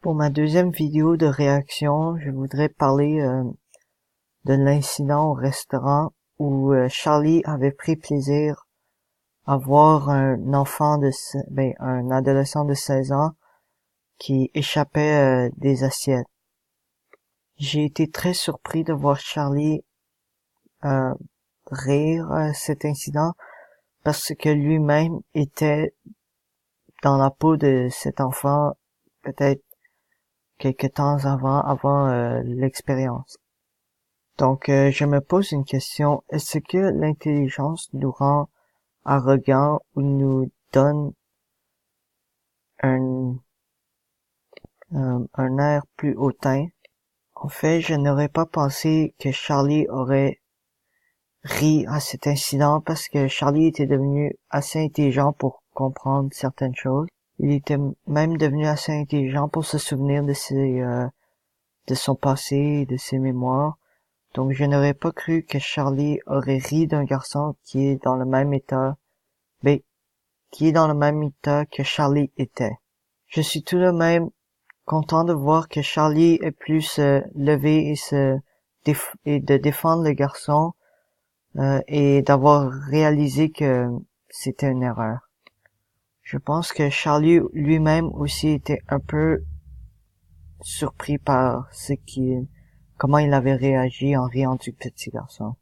Pour ma deuxième vidéo de réaction, je voudrais parler de l'incident au restaurant où Charlie avait pris plaisir à voir un enfant un adolescent de 16 ans qui échappait des assiettes. J'ai été très surpris de voir Charlie rire à cet incident parce que lui-même était dans la peau de cet enfant peut-être quelque temps avant l'expérience. Donc, je me pose une question. Est-ce que l'intelligence nous rend arrogants ou nous donne un, un air plus hautain? En fait, je n'aurais pas pensé que Charlie aurait ri à cet incident parce que Charlie était devenu assez intelligent pour comprendre certaines choses. Il était même devenu assez intelligent pour se souvenir de son passé et de ses mémoires. Donc je n'aurais pas cru que Charlie aurait ri d'un garçon qui est dans le même état, que Charlie était. Je suis tout de même content de voir que Charlie ait pu se lever et de défendre le garçon, et d'avoir réalisé que c'était une erreur. Je pense que Charlie lui-même aussi était un peu surpris par comment il avait réagi en riant du petit garçon.